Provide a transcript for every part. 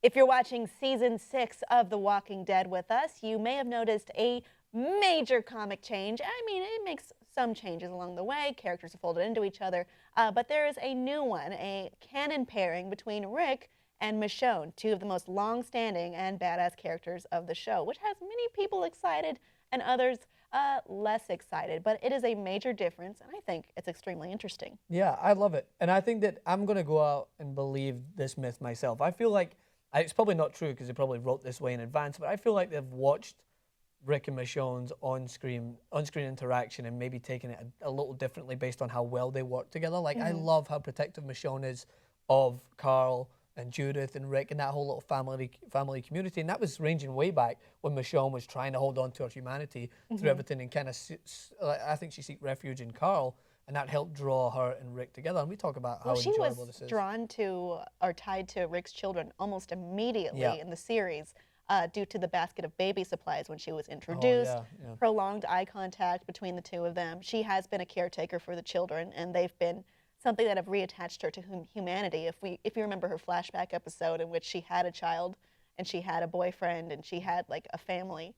If you're watching season 6 of The Walking Dead with us, you may have noticed a major comic change. I mean, it makes some changes along the way. Characters are folded into each other. But there is a new one, a canon pairing between Rick and Michonne, two of the most long-standing and badass characters of the show, which has many people excited and others less excited. But it is a major difference, and I think it's extremely interesting. Yeah, I love it. And I think that I'm going to go out and believe this myth myself. I feel like, it's probably not true because they probably wrote this way in advance, but I feel like they've watched Rick and Michonne's on-screen interaction and maybe taken it a little differently based on how well they work together. Like, I love how protective Michonne is of Carl and Judith and Rick and that whole little family community. And that was ranging way back when Michonne was trying to hold on to her humanity through everything and kind of, I think she sought refuge in Carl, and that helped draw her and Rick together. And we talk about how enjoyable this is. She was drawn to or tied to Rick's children almost immediately in the series due to the basket of baby supplies when she was introduced. Prolonged eye contact between the two of them. She has been a caretaker for the children, and they've been something that have reattached her to humanity. If you remember her flashback episode in which she had a child and she had a boyfriend and she had like a family.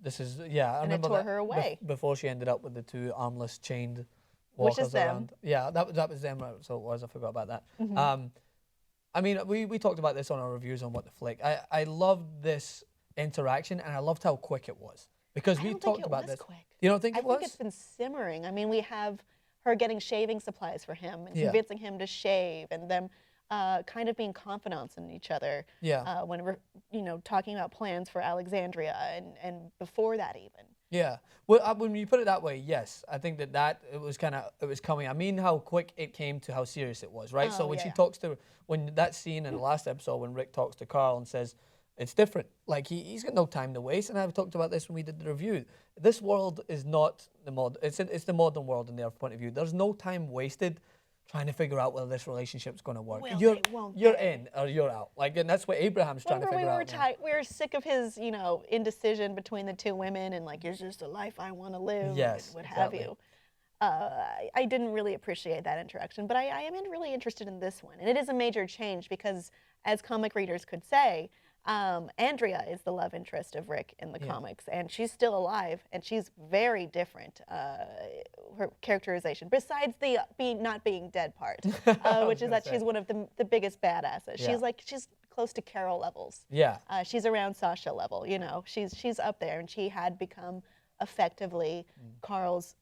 This is, I remember it tore her away. Before she ended up with the two armless chained walkers which is around. them. Yeah, that was them, right? So it was, I forgot about that. I mean, we talked about this on our reviews on What the Flick. I loved this interaction, and I loved how quick it was. Because we talked about this. Quick. You don't think it was? I think it's been simmering. I mean, we have her getting shaving supplies for him and convincing him to shave, and them kind of being confidants in each other. Yeah. When we're, talking about plans for Alexandria and before that even. Yeah. Well, when you put it that way, yes, I think that it was coming. I mean, how quick it came to how serious it was, right? So when she talks to, when that scene in the last episode when Rick talks to Carl and says, it's different. Like, he's got no time to waste. And I've talked about this when we did the review. This world is not it's the modern world in their point of view. There's no time wasted trying to figure out whether this relationship's going to work. You're in or you're out. Like, and that's what Abraham's trying to figure out. We were sick of his, indecision between the two women and like, it's just a life I want to live. Yes, what have you. I didn't really appreciate that interaction, but I am really interested in this one. And it is a major change because, as comic readers could say, Andrea is the love interest of Rick in the comics, and she's still alive, and she's very different, her characterization, besides the not being dead part, which is that she's one of the biggest badasses. She's close to Carol levels. Yeah. She's around Sasha level, she's up there, and she had become effectively Carl's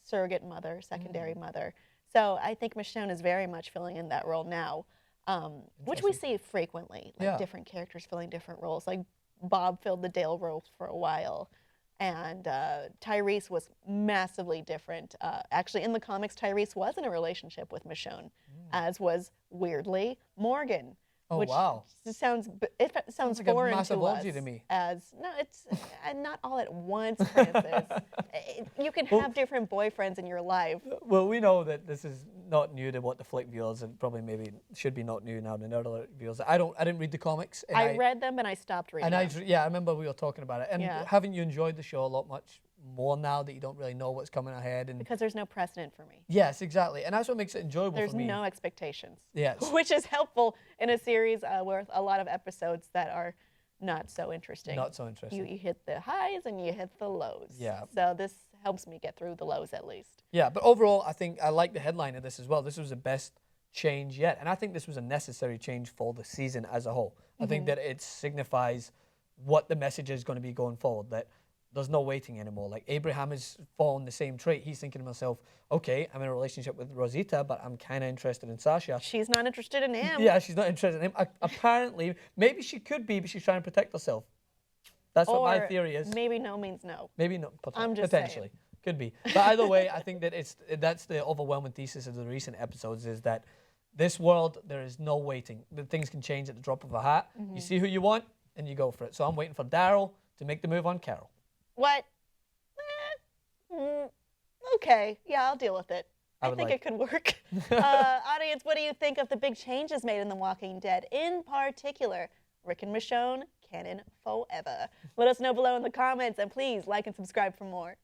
surrogate mother, secondary mother. So I think Michonne is very much filling in that role now. Which we see frequently, like different characters filling different roles. Like Bob filled the Dale role for a while, and Tyrese was massively different. Actually, in the comics, Tyrese was in a relationship with Michonne, as was, weirdly, Morgan. Oh, which wow. sounds like foreign a massive to us. orgy to me. No, it's not all at once, Francis. You can have different boyfriends in your life. Well, we know that this is not new to What the Flick viewers, and probably maybe should be not new now to Nerd Alert viewers. I didn't read the comics. And I read them and I stopped reading them. I remember we were talking about it. And haven't you enjoyed the show a lot much more now that you don't really know what's coming ahead? And because there's no precedent for me. Yes, exactly. And that's what makes it enjoyable for me. There's no expectations. Yes. Which is helpful in a series with a lot of episodes that are not so interesting. Not so interesting. You hit the highs and you hit the lows. Yeah. So this helps me get through the lows at least. Yeah, but overall, I think I like the headline of this as well. This was the best change yet. And I think this was a necessary change for the season as a whole. I think that it signifies what the message is going to be going forward, that there's no waiting anymore. Like, Abraham is following the same trait. He's thinking to himself, okay, I'm in a relationship with Rosita, but I'm kind of interested in Sasha. She's not interested in him. Yeah, she's not interested in him. Apparently, maybe she could be, but she's trying to protect herself. That's what my theory is. Maybe no means no. Maybe no. I'm just potentially. Saying. Could be. But either way, I think that that's the overwhelming thesis of the recent episodes, is that this world, there is no waiting. The things can change at the drop of a hat. You see who you want, and you go for it. So I'm waiting for Daryl to make the move on Carol. What? Okay, yeah, I'll deal with it. I think it could work. Audience, what do you think of the big changes made in The Walking Dead? In particular, Rick and Michonne, canon forever. Let us know below in the comments, and please like and subscribe for more.